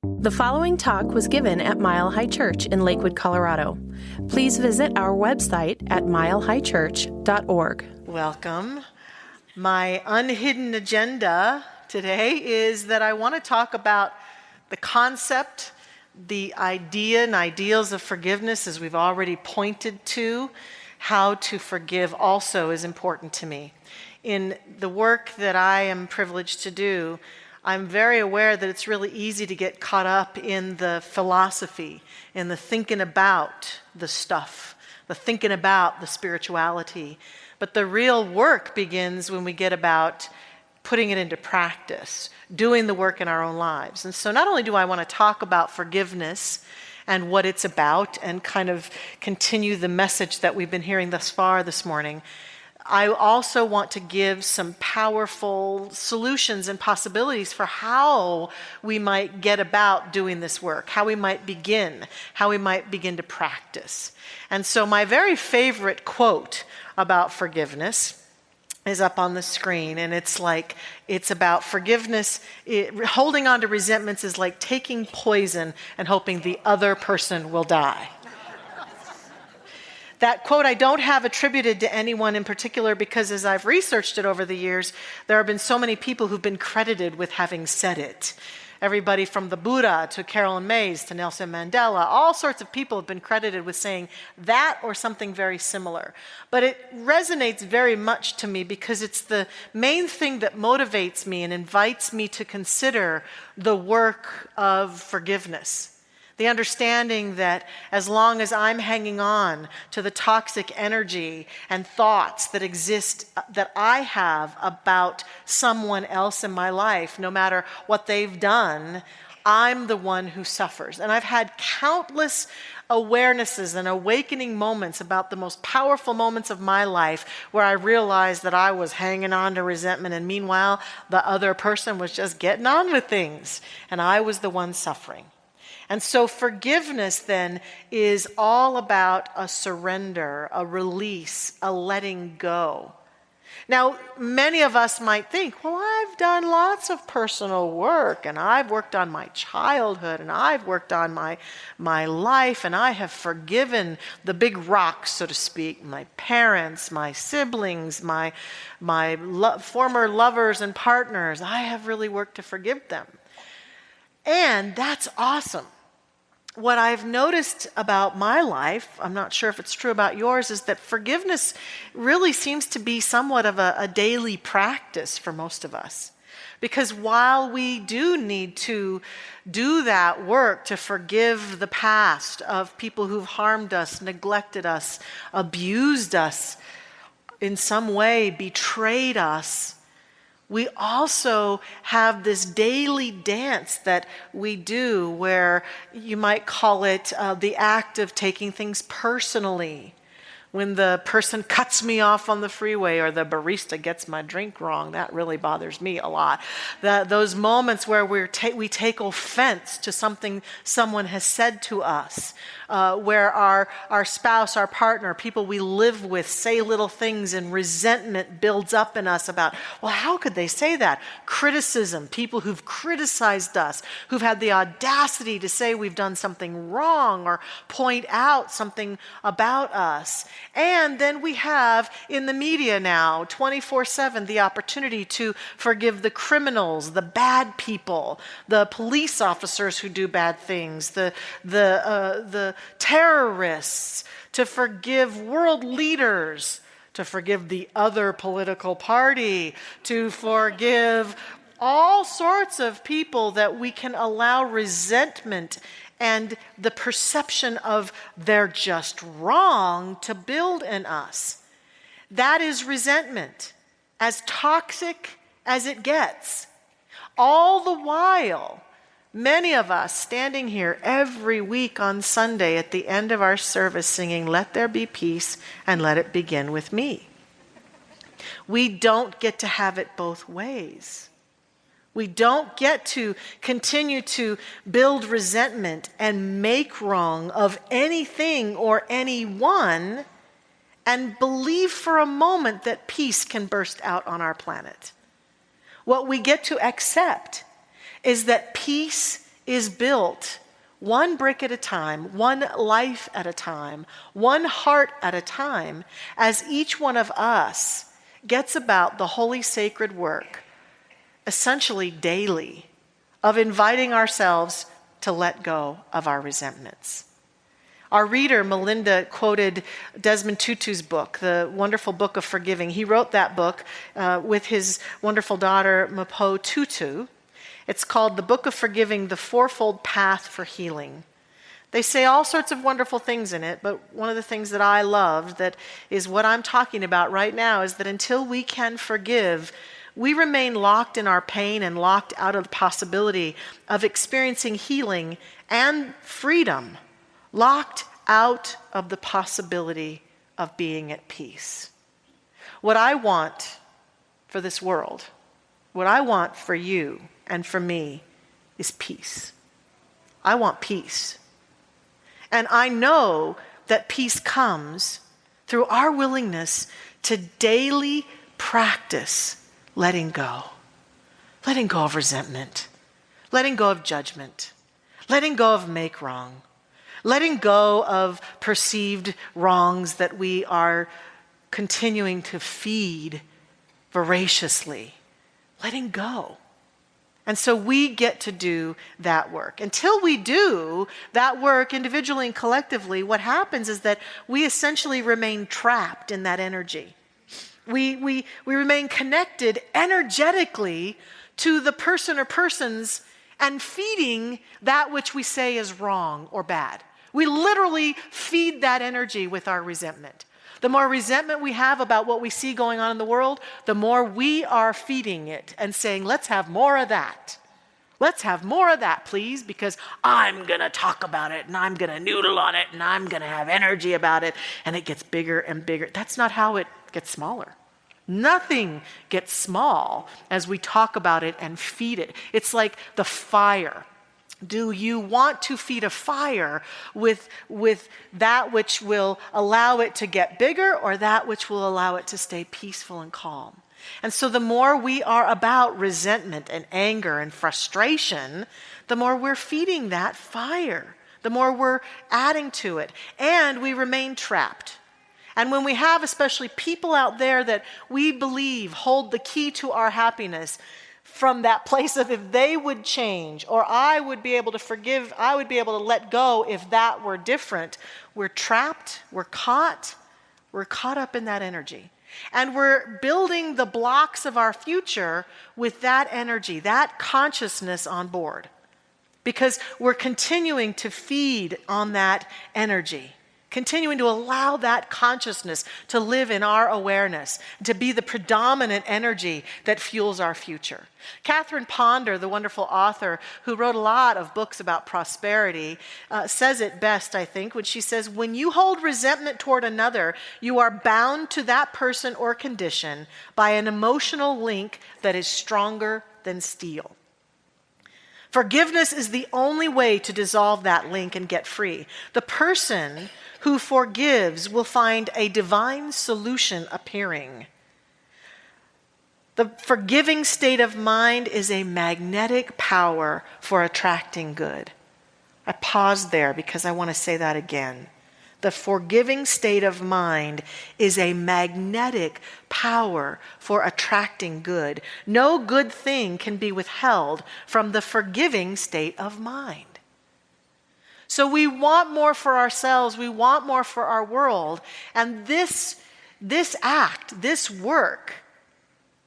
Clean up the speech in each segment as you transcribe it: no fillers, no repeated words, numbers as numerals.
The following talk was given at Mile High Church in Lakewood, Colorado. Please visit our website at milehighchurch.org. Welcome. My unhidden agenda today is that I want to talk about the concept, the idea and ideals of forgiveness, as we've already pointed to. How to forgive also is important to me. In the work that I am privileged to do, I'm very aware that it's really easy to get caught up in the philosophy, in the thinking about the stuff, the thinking about the spirituality. But the real work begins when we get about putting it into practice, doing the work in our own lives. And so not only do I want to talk about forgiveness and what it's about and kind of continue the message that we've been hearing thus far this morning, I also want to give some powerful solutions and possibilities for how we might get about doing this work, how we might begin to practice. And so my very favorite quote about forgiveness is up on the screen, and it's about forgiveness. Holding on to resentments is like taking poison and hoping the other person will die. That quote I don't have attributed to anyone in particular because as I've researched it over the years, there have been so many people who've been credited with having said it. Everybody from the Buddha to Carolyn Mays to Nelson Mandela, all sorts of people have been credited with saying that or something very similar. But it resonates very much to me because it's the main thing that motivates me and invites me to consider the work of forgiveness. The understanding that as long as I'm hanging on to the toxic energy and thoughts that exist, that I have about someone else in my life, no matter what they've done, I'm the one who suffers. And I've had countless awarenesses and awakening moments about the most powerful moments of my life where I realized that I was hanging on to resentment, and meanwhile, the other person was just getting on with things, and I was the one suffering. And so forgiveness then is all about a surrender, a release, a letting go. Now, many of us might think, well, I've done lots of personal work, and I've worked on my childhood, and I've worked on my life, and I have forgiven the big rocks, so to speak, my parents, my siblings, my former lovers and partners. I have really worked to forgive them. And that's awesome. What I've noticed about my life, I'm not sure if it's true about yours, is that forgiveness really seems to be somewhat of a daily practice for most of us. Because while we do need to do that work to forgive the past of people who've harmed us, neglected us, abused us, in some way betrayed us, we also have this daily dance that we do where you might call it the act of taking things personally. When the person cuts me off on the freeway or the barista gets my drink wrong, that really bothers me a lot. Those moments where we take offense to something someone has said to us, where our spouse, our partner, people we live with say little things and resentment builds up in us about, well, how could they say that? Criticism, people who've criticized us, who've had the audacity to say we've done something wrong or point out something about us. And then we have in the media now, 24/7, the opportunity to forgive the criminals, the bad people, the police officers who do bad things, the terrorists, to forgive world leaders, to forgive the other political party, to forgive all sorts of people that we can allow resentment and the perception of they're just wrong to build in us. That is resentment, as toxic as it gets. All the while, many of us standing here every week on Sunday at the end of our service singing, "Let there be peace and let it begin with me." We don't get to have it both ways. We don't get to continue to build resentment and make wrong of anything or anyone and believe for a moment that peace can burst out on our planet. What we get to accept is that peace is built one brick at a time, one life at a time, one heart at a time, as each one of us gets about the holy sacred work, essentially daily, of inviting ourselves to let go of our resentments. Our reader, Melinda, quoted Desmond Tutu's book, the wonderful book of forgiving. He wrote that book with his wonderful daughter, Mapo Tutu. It's called The Book of Forgiving, The Fourfold Path for Healing. They say all sorts of wonderful things in it, but one of the things that I loved, that is what I'm talking about right now, is that until we can forgive, we remain locked in our pain and locked out of the possibility of experiencing healing and freedom, locked out of the possibility of being at peace. What I want for this world, what I want for you and for me, is peace. I want peace. And I know that peace comes through our willingness to daily practice letting go. Letting go of resentment. Letting go of judgment. Letting go of make wrong. Letting go of perceived wrongs that we are continuing to feed voraciously. Letting go. And so we get to do that work. Until we do that work individually and collectively, what happens is that we essentially remain trapped in that energy. We remain connected energetically to the person or persons and feeding that which we say is wrong or bad. We literally feed that energy with our resentment. The more resentment we have about what we see going on in the world, the more we are feeding it and saying, let's have more of that. Let's have more of that, please, because I'm going to talk about it and I'm going to noodle on it and I'm going to have energy about it, and it gets bigger and bigger. That's not how it gets smaller. Nothing gets small as we talk about it and feed it. It's like the fire. Do you want to feed a fire with that which will allow it to get bigger, or that which will allow it to stay peaceful and calm? And so the more we are about resentment and anger and frustration, the more we're feeding that fire, the more we're adding to it, and we remain trapped. And when we have especially people out there that we believe hold the key to our happiness, from that place of if they would change, or I would be able to forgive, I would be able to let go if that were different, we're trapped, we're caught up in that energy. And we're building the blocks of our future with that energy, that consciousness on board. Because we're continuing to feed on that energy. Continuing to allow that consciousness to live in our awareness, to be the predominant energy that fuels our future. Catherine Ponder, the wonderful author who wrote a lot of books about prosperity, says it best, I think, when she says, when you hold resentment toward another, you are bound to that person or condition by an emotional link that is stronger than steel. Forgiveness is the only way to dissolve that link and get free. The person who forgives will find a divine solution appearing. The forgiving state of mind is a magnetic power for attracting good. I paused there because I want to say that again. The forgiving state of mind is a magnetic power for attracting good. No good thing can be withheld from the forgiving state of mind. So we want more for ourselves, we want more for our world, and this act, this work,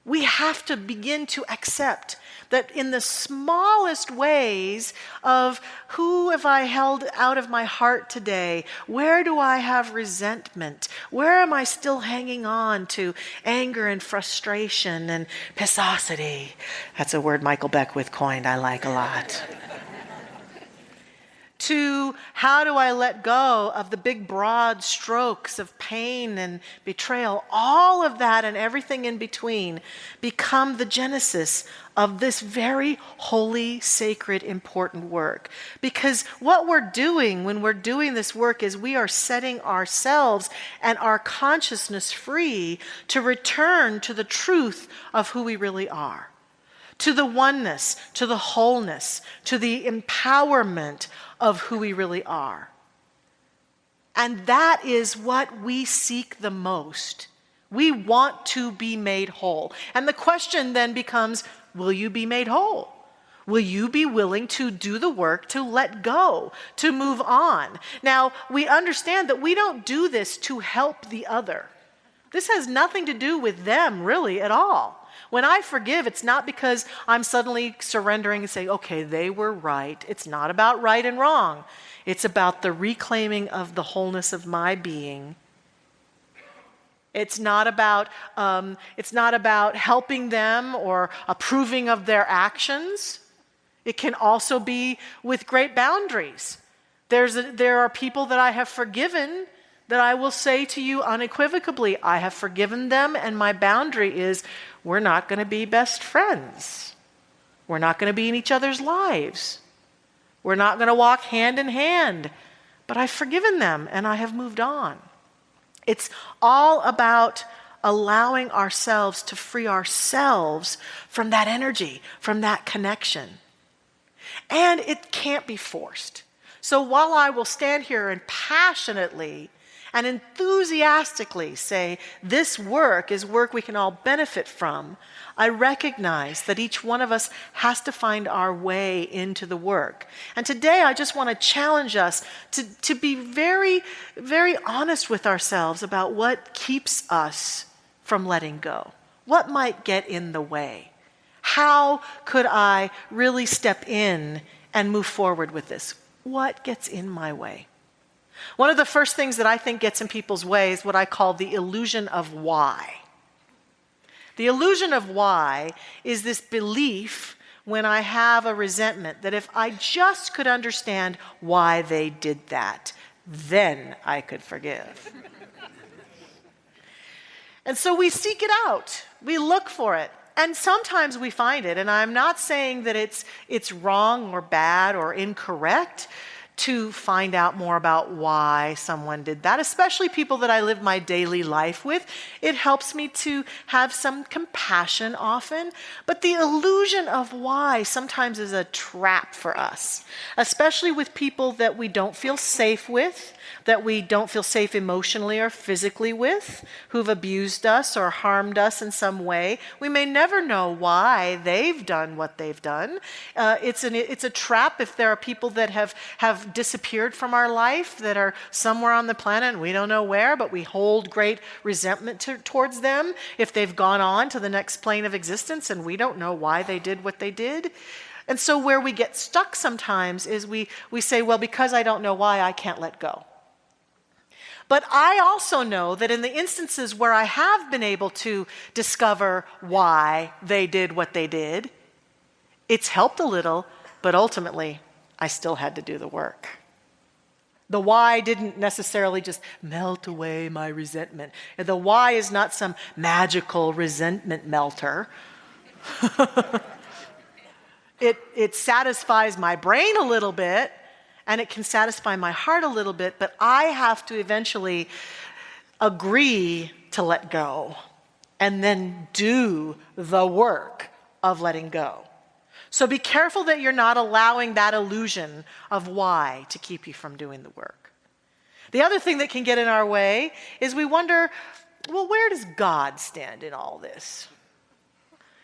we have to begin to accept that in the smallest ways of who have I held out of my heart today? Where do I have resentment? Where am I still hanging on to anger and frustration and pissosity? That's a word Michael Beckwith coined, I like a lot. To how do I let go of the big broad strokes of pain and betrayal? All of that and everything in between become the genesis of this very holy, sacred, important work. Because what we're doing when we're doing this work is we are setting ourselves and our consciousness free to return to the truth of who we really are. to the oneness, to the wholeness, to the empowerment of who we really are. And that is what we seek the most. We want to be made whole. And the question then becomes, will you be made whole? Will you be willing to do the work to let go, to move on? Now, we understand that we don't do this to help the other. This has nothing to do with them really at all. When I forgive, it's not because I'm suddenly surrendering and saying, okay, they were right. It's not about right and wrong. It's about the reclaiming of the wholeness of my being. It's not about helping them or approving of their actions. It can also be with great boundaries. There are people that I have forgiven that I will say to you unequivocally, I have forgiven them, and my boundary is we're not going to be best friends. We're not going to be in each other's lives. We're not going to walk hand in hand. But I've forgiven them, and I have moved on. It's all about allowing ourselves to free ourselves from that energy, from that connection. And it can't be forced. So while I will stand here and passionately and enthusiastically say this work is work we can all benefit from, I recognize that each one of us has to find our way into the work. And today I just want to challenge us to be very, very honest with ourselves about what keeps us from letting go. What might get in the way? How could I really step in and move forward with this? What gets in my way? One of the first things that I think gets in people's way is what I call the illusion of why. The illusion of why is this belief when I have a resentment that if I just could understand why they did that, then I could forgive. And so we seek it out. We look for it. And sometimes we find it, and I'm not saying that it's wrong or bad or incorrect to find out more about why someone did that, especially people that I live my daily life with. It helps me to have some compassion often, but the illusion of why sometimes is a trap for us, especially with people that we don't feel safe with, that we don't feel safe emotionally or physically with, who've abused us or harmed us in some way. We may never know why they've done what they've done. It's a trap if there are people that have disappeared from our life, that are somewhere on the planet and we don't know where, but we hold great resentment towards them if they've gone on to the next plane of existence and we don't know why they did what they did. And so where we get stuck sometimes is we say, well, because I don't know why, I can't let go. But I also know that in the instances where I have been able to discover why they did what they did, it's helped a little, but ultimately, I still had to do the work. The why didn't necessarily just melt away my resentment. The why is not some magical resentment melter. It satisfies my brain a little bit, and it can satisfy my heart a little bit, but I have to eventually agree to let go and then do the work of letting go. So be careful that you're not allowing that illusion of why to keep you from doing the work. The other thing that can get in our way is we wonder, well, where does God stand in all this?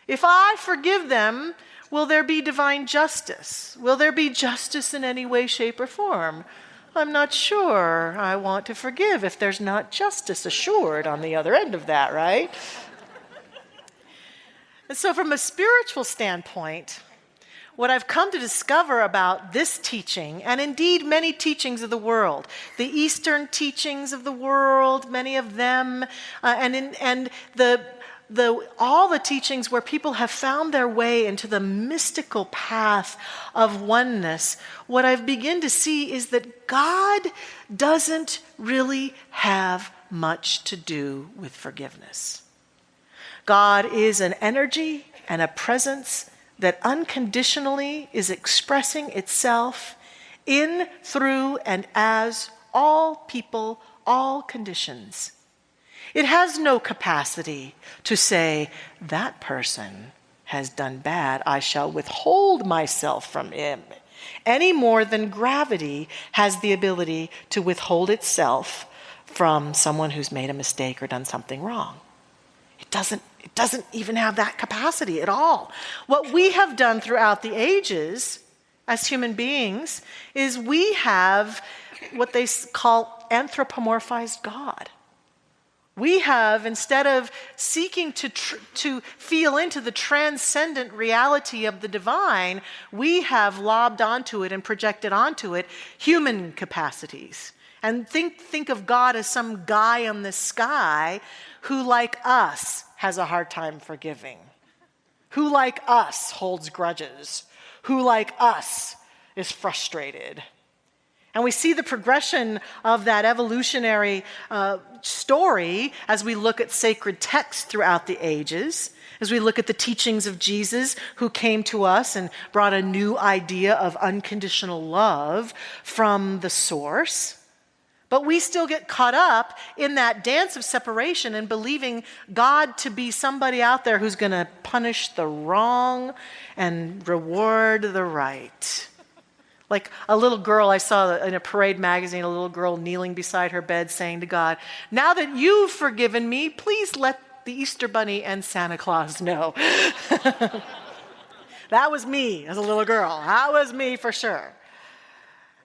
If I forgive them, will there be divine justice? Will there be justice in any way, shape, or form? I'm not sure. I want to forgive if there's not justice assured on the other end of that, right? And so from a spiritual standpoint, what I've come to discover about this teaching, and indeed many teachings of the world, the Eastern teachings of the world, many of them, and all the teachings where people have found their way into the mystical path of oneness, what I've begun to see is that God doesn't really have much to do with forgiveness. God is an energy and a presence that unconditionally is expressing itself in, through, and as all people, all conditions. It has no capacity to say, that person has done bad, I shall withhold myself from him. Any more than gravity has the ability to withhold itself from someone who's made a mistake or done something wrong. It doesn't even have that capacity at all. What we have done throughout the ages as human beings is we have what they call anthropomorphized God. We have, instead of seeking to feel into the transcendent reality of the divine, we have lobbed onto it and projected onto it human capacities. And think of God as some guy in the sky who, like us, has a hard time forgiving. Who, like us, holds grudges. Who, like us, is frustrated. And we see the progression of that evolutionary story as we look at sacred texts throughout the ages, as we look at the teachings of Jesus, who came to us and brought a new idea of unconditional love from the source. But we still get caught up in that dance of separation and believing God to be somebody out there who's going to punish the wrong and reward the right. Like a little girl, I saw in a Parade magazine, a little girl kneeling beside her bed saying to God, "Now that you've forgiven me, please let the Easter Bunny and Santa Claus know." That was me as a little girl. That was me for sure.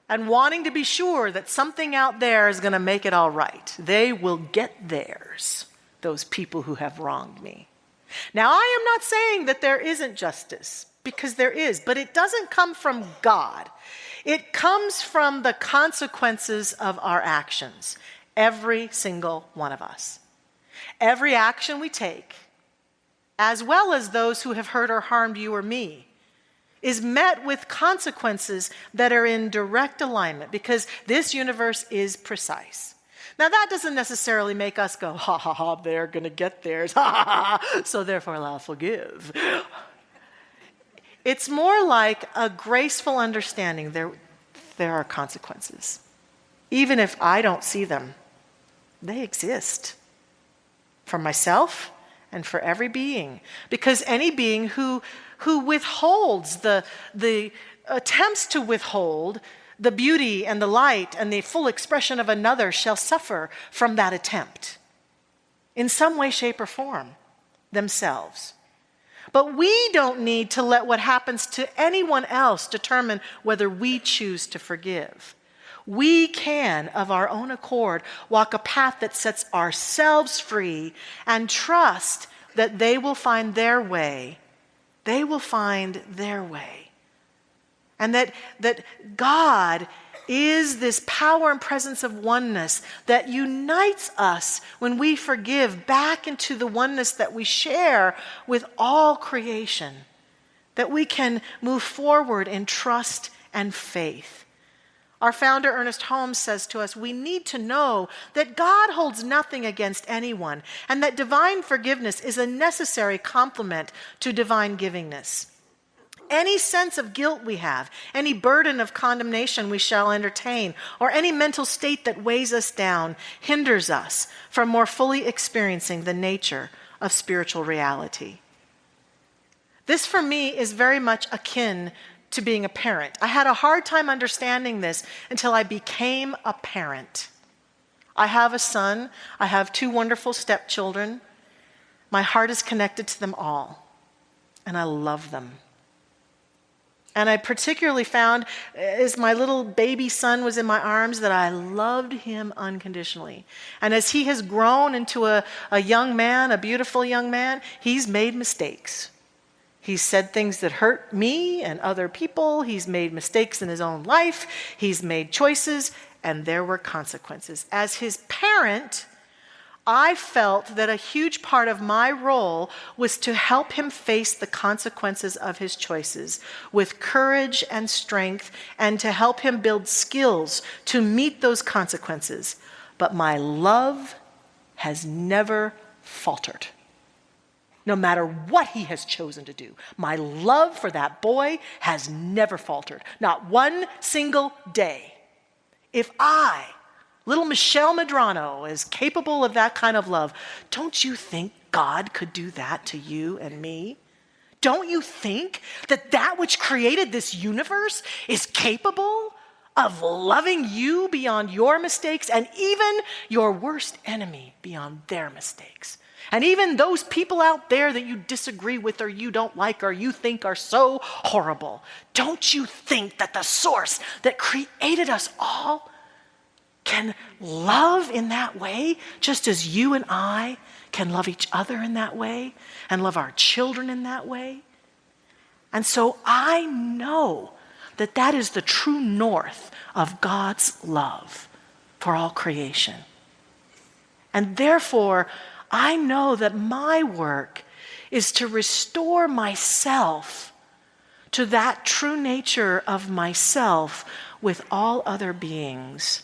And wanting to be sure that something out there is going to make it all right. They will get theirs, those people who have wronged me. Now, I am not saying that there isn't justice, because there is, but it doesn't come from God. It comes from the consequences of our actions, every single one of us. Every action we take, as well as those who have hurt or harmed you or me, is met with consequences that are in direct alignment, because this universe is precise. Now, that doesn't necessarily make us go, ha ha ha, they're going to get theirs, ha ha ha, so therefore I'll forgive. It's more like a graceful understanding there are consequences. Even if I don't see them, they exist for myself and for every being. Because any being who withholds the attempts to withhold the beauty and the light and the full expression of another shall suffer from that attempt in some way, shape, or form themselves. But we don't need to let what happens to anyone else determine whether we choose to forgive. We can, of our own accord, walk a path that sets ourselves free and trust that they will find their way. They will find their way. And that God is this power and presence of oneness that unites us when we forgive back into the oneness that we share with all creation, that we can move forward in trust and faith. Our founder, Ernest Holmes, says to us, we need to know that God holds nothing against anyone, and that divine forgiveness is a necessary complement to divine givingness. Any sense of guilt we have, any burden of condemnation we shall entertain, or any mental state that weighs us down, hinders us from more fully experiencing the nature of spiritual reality. This, for me, is very much akin to being a parent. I had a hard time understanding this until I became a parent. I have a son. I have 2 wonderful stepchildren. My heart is connected to them all, and I love them. And I particularly found, as my little baby son was in my arms, that I loved him unconditionally. And as he has grown into a young man, a beautiful young man, he's made mistakes. He's said things that hurt me and other people. He's made mistakes in his own life. He's made choices, and there were consequences. As his parent, I felt that a huge part of my role was to help him face the consequences of his choices with courage and strength, and to help him build skills to meet those consequences. But my love has never faltered. No matter what he has chosen to do, my love for that boy has never faltered. Not one single day. If I, little Michelle Medrano, is capable of that kind of love, don't you think God could do that to you and me? Don't you think that that which created this universe is capable of loving you beyond your mistakes and even your worst enemy beyond their mistakes? And even those people out there that you disagree with or you don't like or you think are so horrible. Don't you think that the source that created us all can love in that way, just as you and I can love each other in that way and love our children in that way? And so I know that that is the true north of God's love for all creation. And therefore, I know that my work is to restore myself to that true nature of myself with all other beings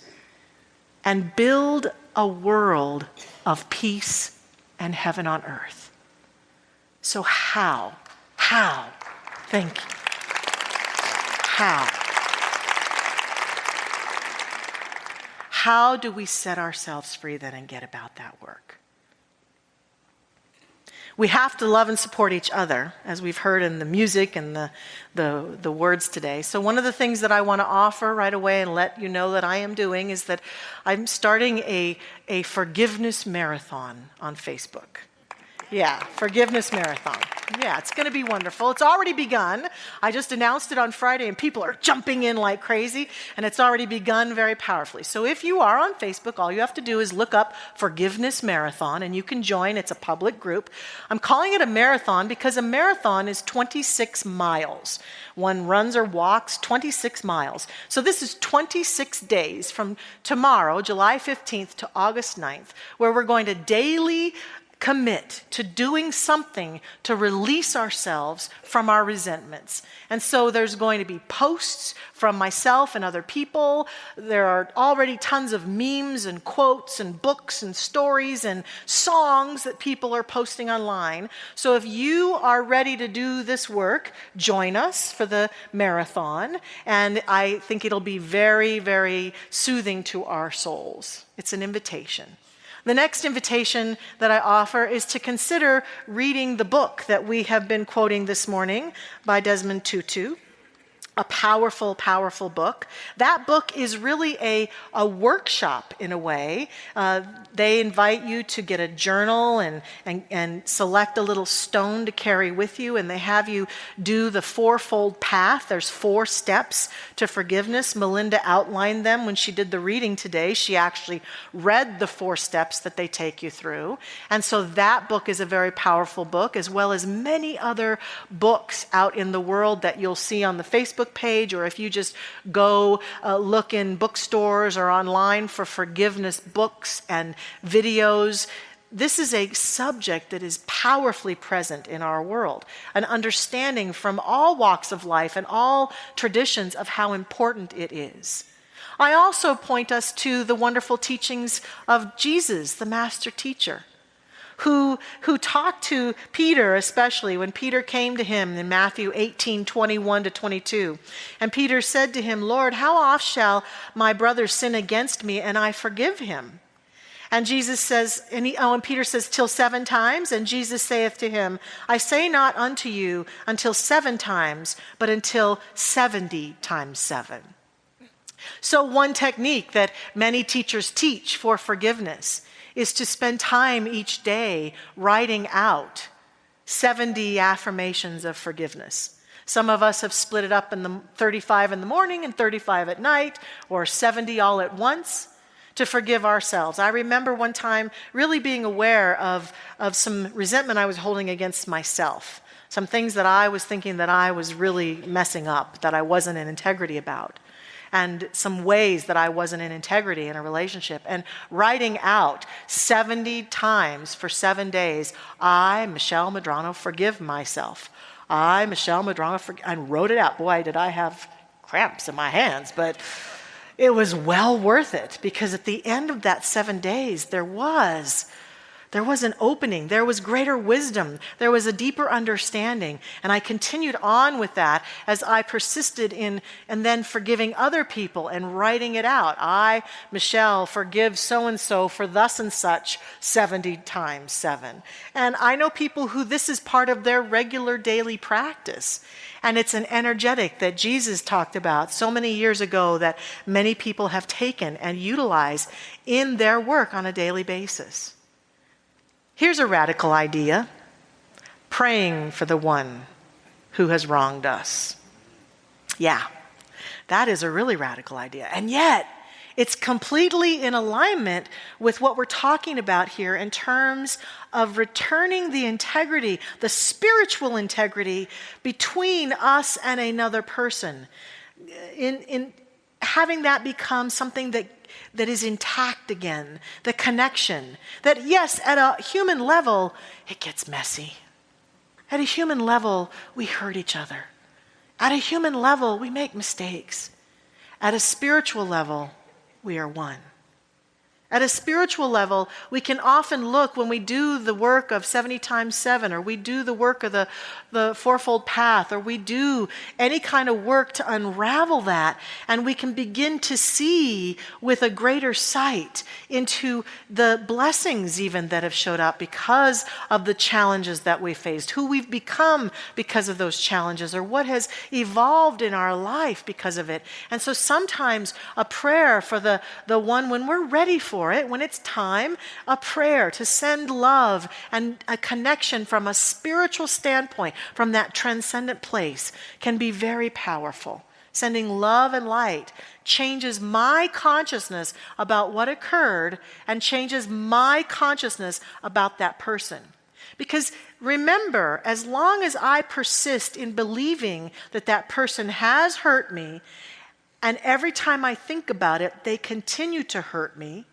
and build a world of peace and heaven on earth. So how? Thank you. How do we set ourselves free then and get about that work? We have to love and support each other, as we've heard in the music and the words today. So one of the things that I want to offer right away and let you know that I am doing is that I'm starting a forgiveness marathon on Facebook. Yeah, forgiveness marathon. Yeah, it's going to be wonderful. It's already begun. I just announced it on Friday, and people are jumping in like crazy, and it's already begun very powerfully. So if you are on Facebook, all you have to do is look up Forgiveness Marathon, and you can join. It's a public group. I'm calling it a marathon because a marathon is 26 miles. One runs or walks 26 miles. So this is 26 days from tomorrow, July 15th to August 9th, where we're going to daily commit to doing something to release ourselves from our resentments. And so there's going to be posts from myself and other people. There are already tons of memes and quotes and books and stories and songs that people are posting online. So if you are ready to do this work, join us for the marathon. And I think it'll be very, very soothing to our souls. It's an invitation. The next invitation that I offer is to consider reading the book that we have been quoting this morning by Desmond Tutu, a powerful, powerful book. That book is really a workshop in a way. They invite you to get a journal and select a little stone to carry with you, and they have you do the fourfold path. There's 4 steps to forgiveness. Melinda outlined them when she did the reading today. She actually read the 4 steps that they take you through. And so that book is a very powerful book, as well as many other books out in the world that you'll see on the Facebook page, or if you just go look in bookstores or online for forgiveness books and videos. This is a subject that is powerfully present in our world, an understanding from all walks of life and all traditions of how important it is. I also point us to the wonderful teachings of Jesus, the master teacher, who talked to Peter, especially when Peter came to him in Matthew 18:21-22. And Peter said to him, "Lord, how oft shall my brother sin against me and I forgive him?" And Jesus says, and Peter says, "Till 7 times? And Jesus saith to him, I say not unto you until 7 times, but until 70 times 7. So one technique that many teachers teach for forgiveness is to spend time each day writing out 70 affirmations of forgiveness. Some of us have split it up in the 35 in the morning and 35 at night, or 70 all at once to forgive ourselves. I remember one time really being aware of some resentment I was holding against myself, some things that I was thinking that I was really messing up, that I wasn't in integrity about, and some ways that I wasn't in integrity in a relationship, and writing out 70 times for 7 days, I, Michelle Medrano, forgive myself. I, Michelle Medrano, and wrote it out. Boy, did I have cramps in my hands, but it was well worth it, because at the end of that 7 days, there was There was an opening. There was greater wisdom. There was a deeper understanding. And I continued on with that as I persisted in and then forgiving other people and writing it out. I, Michelle, forgive so-and-so for thus and such 70 times 7. And I know people who this is part of their regular daily practice. And it's an energetic that Jesus talked about so many years ago that many people have taken and utilized in their work on a daily basis. Here's a radical idea: praying for the one who has wronged us. Yeah, that is a really radical idea. And yet, it's completely in alignment with what we're talking about here in terms of returning the integrity, the spiritual integrity between us and another person. In having that become something that is intact again, the connection. That yes, at a human level, it gets messy. At a human level, we hurt each other. At a human level, we make mistakes. At a spiritual level, we are one. At a spiritual level, we can often look when we do the work of 70 times 7, or we do the work of the fourfold path, or we do any kind of work to unravel that, and we can begin to see with a greater sight into the blessings even that have showed up because of the challenges that we faced, who we've become because of those challenges, or what has evolved in our life because of it. And so sometimes a prayer for the one when we're ready for it, when it's time, a prayer to send love and a connection from a spiritual standpoint, from that transcendent place, can be very powerful. Sending love and light changes my consciousness about what occurred and changes my consciousness about that person. Because remember, as long as I persist in believing that that person has hurt me, and every time I think about it, they continue to hurt me,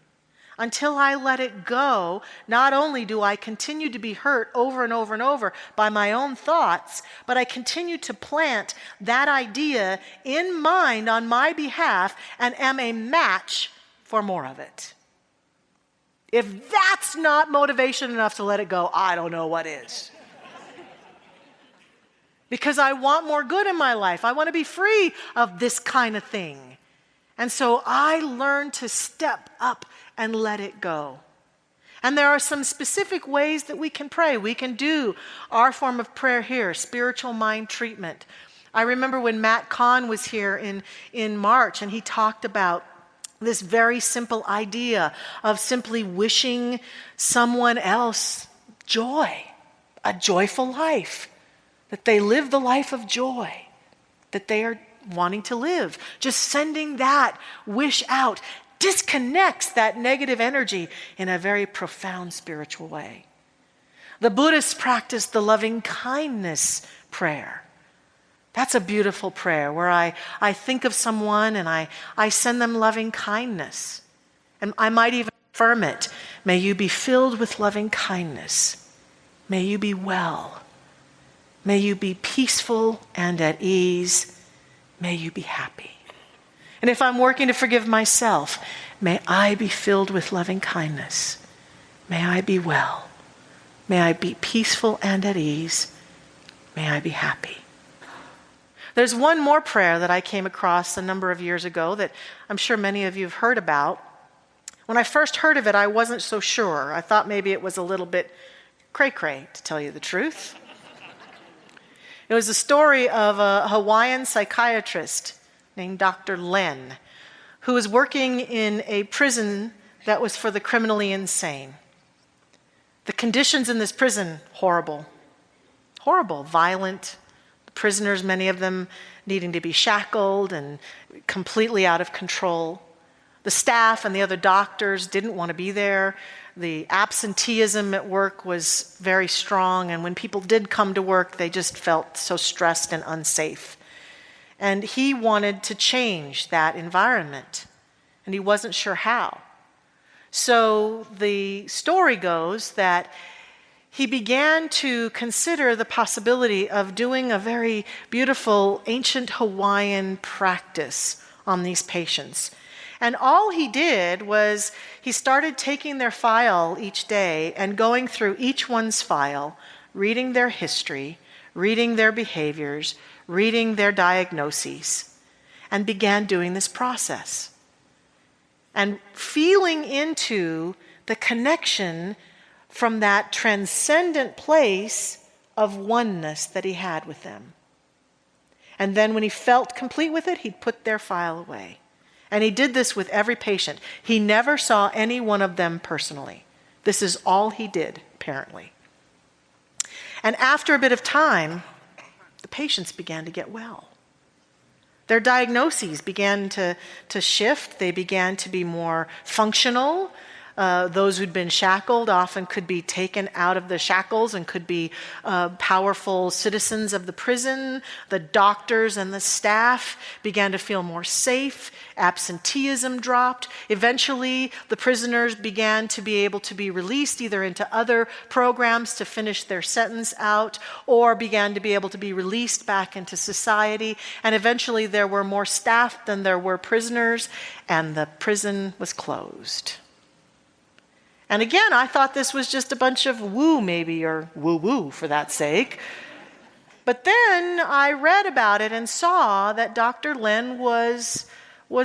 until I let it go, not only do I continue to be hurt over and over and over by my own thoughts, but I continue to plant that idea in mind on my behalf and am a match for more of it. If that's not motivation enough to let it go, I don't know what is. Because I want more good in my life. I want to be free of this kind of thing. And so I learn to step up and let it go. And there are some specific ways that we can pray. We can do our form of prayer here, spiritual mind treatment. I remember when Matt Kahn was here in March, and he talked about this very simple idea of simply wishing someone else joy, a joyful life, that they live the life of joy that they are wanting to live. Just sending that wish out disconnects that negative energy in a very profound spiritual way. The Buddhists practice the loving kindness prayer. That's a beautiful prayer where I think of someone and I send them loving kindness. And I might even affirm it. May you be filled with loving kindness. May you be well. May you be peaceful and at ease. May you be happy. And if I'm working to forgive myself, may I be filled with loving kindness. May I be well. May I be peaceful and at ease. May I be happy. There's one more prayer that I came across a number of years ago that I'm sure many of you have heard about. When I first heard of it, I wasn't so sure. I thought maybe it was a little bit cray-cray, to tell you the truth. It was the story of a Hawaiian psychiatrist named Dr. Len, who was working in a prison that was for the criminally insane. The conditions in this prison, horrible, violent. The prisoners, many of them needing to be shackled and completely out of control. The staff and the other doctors didn't want to be there. The absenteeism at work was very strong, and when people did come to work, they just felt so stressed and unsafe. And he wanted to change that environment, and he wasn't sure how. So the story goes that he began to consider the possibility of doing a very beautiful ancient Hawaiian practice on these patients. And all he did was he started taking their file each day and going through each one's file, reading their history, reading their behaviors, reading their diagnoses, and began doing this process. And feeling into the connection from that transcendent place of oneness that he had with them. And then when he felt complete with it, he'd put their file away. And he did this with every patient. He never saw any one of them personally. This is all he did, apparently. And after a bit of time, the patients began to get well. Their diagnoses began to shift. They began to be more functional. Those who'd been shackled often could be taken out of the shackles and could be powerful citizens of the prison. The doctors and the staff began to feel more safe. Absenteeism dropped. Eventually, the prisoners began to be able to be released either into other programs to finish their sentence out, or began to be able to be released back into society. And eventually, there were more staff than there were prisoners, and the prison was closed. And again, I thought this was just a bunch of woo maybe, or woo-woo for that sake. But then I read about it and saw that Dr. Lin was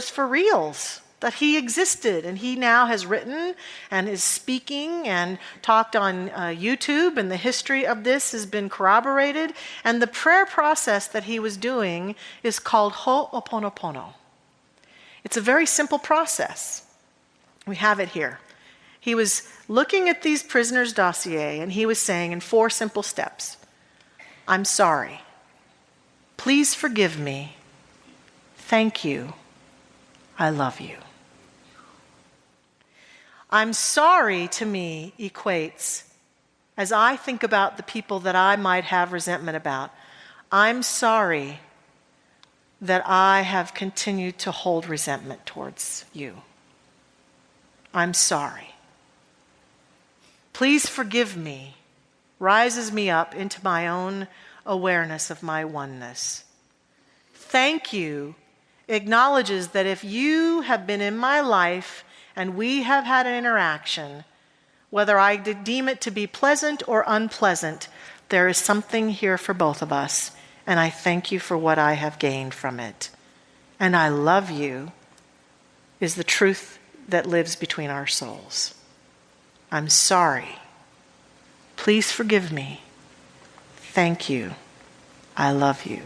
for reals, that he existed. And he now has written and is speaking and talked on YouTube, and the history of this has been corroborated. And the prayer process that he was doing is called Ho'oponopono. It's a very simple process. We have it here. He was looking at these prisoners' dossier, and he was saying in 4 simple steps, I'm sorry. Please forgive me. Thank you. I love you. I'm sorry to me equates, as I think about the people that I might have resentment about, I'm sorry that I have continued to hold resentment towards you. I'm sorry. Please forgive me, rises me up into my own awareness of my oneness. Thank you acknowledges that if you have been in my life and we have had an interaction, whether I deem it to be pleasant or unpleasant, there is something here for both of us, and I thank you for what I have gained from it. And I love you is the truth that lives between our souls. I'm sorry. Please forgive me. Thank you. I love you.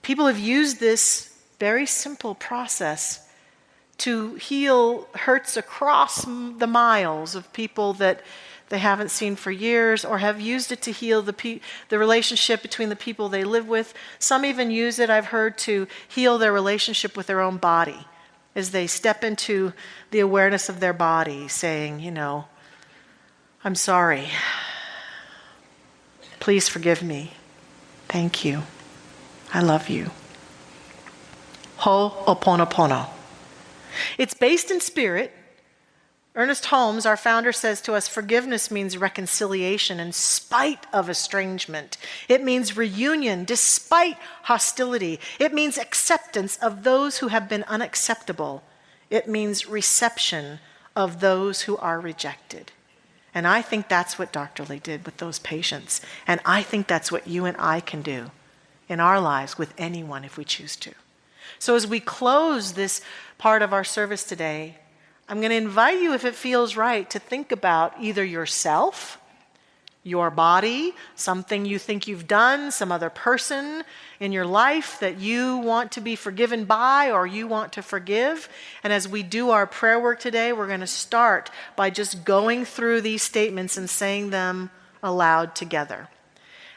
People have used this very simple process to heal hurts across the miles of people that they haven't seen for years, or have used it to heal the relationship between the people they live with. Some even use it, I've heard, to heal their relationship with their own body, as they step into the awareness of their body, saying, I'm sorry. Please forgive me. Thank you. I love you. Ho'oponopono. It's based in spirit. Ernest Holmes, our founder, says to us, forgiveness means reconciliation in spite of estrangement. It means reunion despite hostility. It means acceptance of those who have been unacceptable. It means reception of those who are rejected. And I think that's what Dr. Lee did with those patients. And I think that's what you and I can do in our lives with anyone if we choose to. So as we close this part of our service today, I'm going to invite you, if it feels right, to think about either yourself, your body, something you think you've done, some other person in your life that you want to be forgiven by or you want to forgive. And as we do our prayer work today, we're going to start by just going through these statements and saying them aloud together.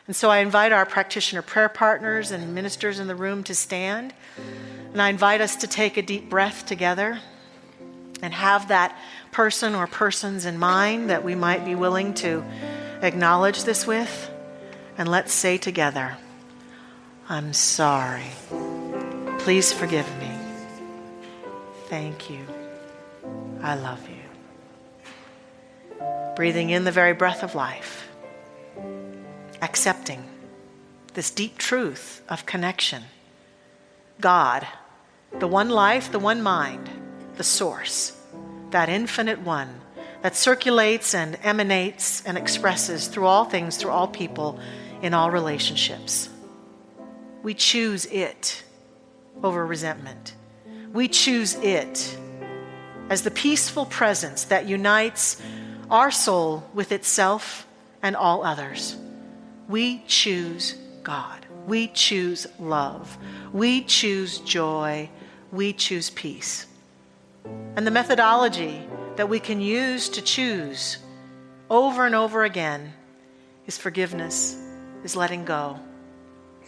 And so I invite our practitioner prayer partners and ministers in the room to stand. And I invite us to take a deep breath together and have that person or persons in mind that we might be willing to acknowledge this with. And let's say together, I'm sorry. Please forgive me. Thank you. I love you. Breathing in the very breath of life. Accepting this deep truth of connection. God the one life, the one mind, the source, that infinite one that circulates and emanates and expresses through all things, through all people, in all relationships. We choose it over resentment. We choose it as the peaceful presence that unites our soul with itself and all others. We choose God. We choose love. We choose joy. We choose peace. And the methodology that we can use to choose over and over again is forgiveness, is letting go.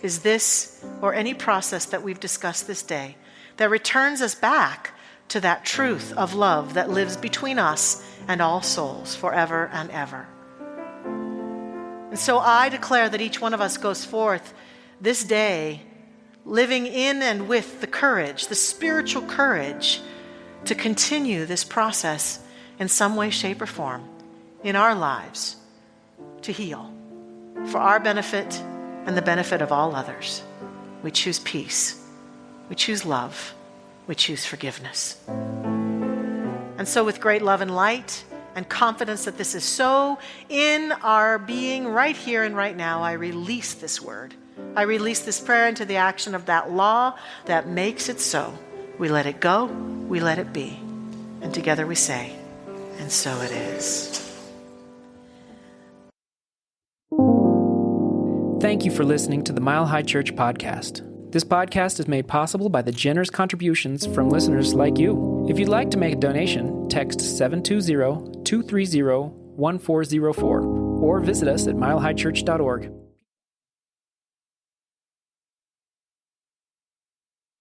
Is this or any process that we've discussed this day that returns us back to that truth of love that lives between us and all souls forever and ever. And so I declare that each one of us goes forth this day living in and with the courage, the spiritual courage, to continue this process in some way, shape, or form in our lives to heal for our benefit and the benefit of all others. We choose peace. We choose love. We choose forgiveness. And so with great love and light and confidence that this is so in our being right here and right now, I release this word. I release this prayer into the action of that law that makes it so. We let it go. We let it be. And together we say, and so it is. Thank you for listening to the Mile High Church podcast. This podcast is made possible by the generous contributions from listeners like you. If you'd like to make a donation, text 720-230-1404 or visit us at milehighchurch.org.